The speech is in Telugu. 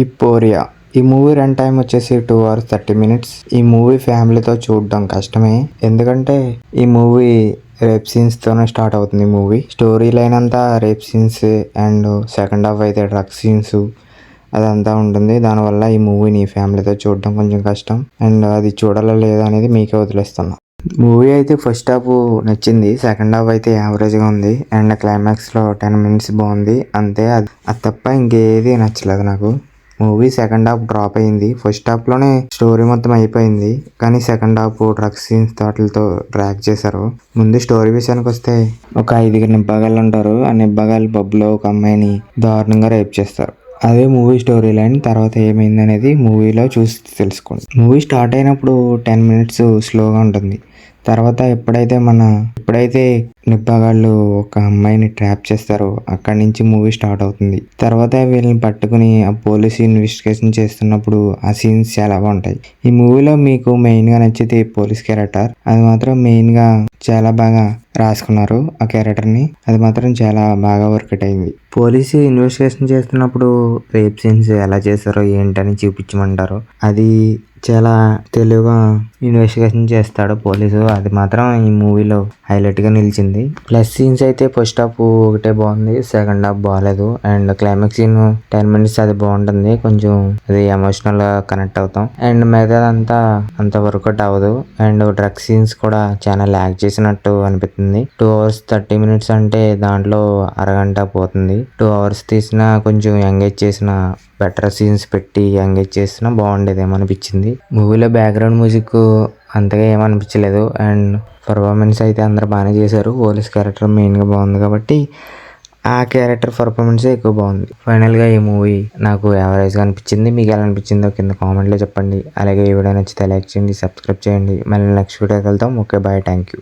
ఇప్పోరియా ఈ మూవీ రన్ టైం వచ్చేసి 2 hours 30 minutes. ఈ మూవీ ఫ్యామిలీతో చూడడం కష్టమే, ఎందుకంటే ఈ మూవీ రేప్ సీన్స్తోనే స్టార్ట్ అవుతుంది. మూవీ స్టోరీ లైన్ అంతా rape scenes and second half అయితే డ్రగ్ సీన్స్ అదంతా ఉంటుంది. దానివల్ల ఈ మూవీని ఫ్యామిలీతో చూడడం కొంచెం కష్టం, అండ్ అది చూడాలా లేదా అనేది మీకే వదిలేస్తున్నా. మూవీ అయితే ఫస్ట్ హాఫ్ నచ్చింది, సెకండ్ హాఫ్ అయితే యావరేజ్గా ఉంది, అండ్ క్లైమాక్స్లో 10 minutes బాగుంది అంతే. అది తప్ప ఇంకేది నచ్చలేదు నాకు. మూవీ సెకండ్ హాఫ్ డ్రాప్ అయింది, ఫస్ట్ హాఫ్లోనే స్టోరీ మొత్తం అయిపోయింది, కానీ సెకండ్ హాఫ్ డ్రగ్స్ సీన్స్ వాటితో డ్రాక్ చేశారు. ముందు స్టోరీ విషయానికి వస్తే, ఒక 5 నిబ్బగాళ్ళు ఉంటారు. ఆ నిబ్బగాళ్ళు పబ్లో ఒక అమ్మాయిని దారుణంగా రేప్ చేస్తారు. అదే మూవీ స్టోరీ లైన్. తర్వాత ఏమైంది అనేది మూవీలో చూసి తెలుసుకోండి. మూవీ స్టార్ట్ అయినప్పుడు 10 minutes స్లోగా ఉంటుంది. తర్వాత ఎప్పుడైతే నిబ్బగాళ్ళు ఒక అమ్మాయిని ట్రాప్ చేస్తారో అక్కడి నుంచి మూవీ స్టార్ట్ అవుతుంది. తర్వాత వీళ్ళని పట్టుకుని ఆ పోలీసు ఇన్వెస్టిగేషన్ చేస్తున్నప్పుడు ఆ సీన్స్ చాలా బాగుంటాయి. ఈ మూవీలో మీకు మెయిన్గా నచ్చేది పోలీస్ క్యారెక్టర్. అది మాత్రం మెయిన్గా చాలా బాగా రాసుకున్నారు ఆ క్యారెక్టర్ని. అది మాత్రం చాలా బాగా వర్కౌట్ అయింది. పోలీసు ఇన్వెస్టిగేషన్ చేస్తున్నప్పుడు రేప్ సీన్స్ ఎలా చేస్తారో ఏంటని చూపించమంటారు. అది చాలా తెలివిగా ఇన్వెస్టిగేషన్ చేస్తాడు పోలీసు. అది మాత్రం ఈ మూవీలో హైలైట్గా నిలిచింది. ప్లస్ సీన్స్ అయితే ఫస్ట్ హాఫ్ ఒకటే బాగుంది, సెకండ్ హాఫ్ బాగాలేదు. అండ్ క్లైమాక్స్ సీన్ 10 minutes అది బాగుంటుంది, కొంచెం అది ఎమోషనల్గా కనెక్ట్ అవుతాం. అండ్ మిగతాదంతా అంత వర్కౌట్ అవ్వదు. అండ్ డ్రగ్ సీన్స్ కూడా చాలా ల్యాగ్ చేసినట్టు అనిపిస్తుంది. 2 hours 30 minutes అంటే దాంట్లో అరగంట పోతుంది. 2 hours తీసినా కొంచెం ఎంగేజ్ చేసిన బెటర్ సీన్స్ పెట్టి ఎంగేజ్ చేసినా బాగుండేదేమో అనిపించింది. మూవీలో బ్యాక్గ్రౌండ్ మ్యూజిక్ అంతగా ఏమనిపించలేదు. అండ్ పర్ఫార్మెన్స్ అయితే అందరు బాగానే చేశారు. పోలీస్ క్యారెక్టర్ మెయిన్గా బాగుంది కాబట్టి ఆ క్యారెక్టర్ పర్ఫార్మెన్సే ఎక్కువ బాగుంది. ఫైనల్గా ఈ మూవీ నాకు యావరేజ్గా అనిపించింది. మీకు ఎలా అనిపించిందో కింద కామెంట్లో చెప్పండి. అలాగే ఈ వీడియో నచ్చితే లైక్ చేయండి, సబ్స్క్రైబ్ చేయండి. మళ్ళీ నెక్స్ట్ వీడియోకి వెళ్తాం. Okay bye, thank you.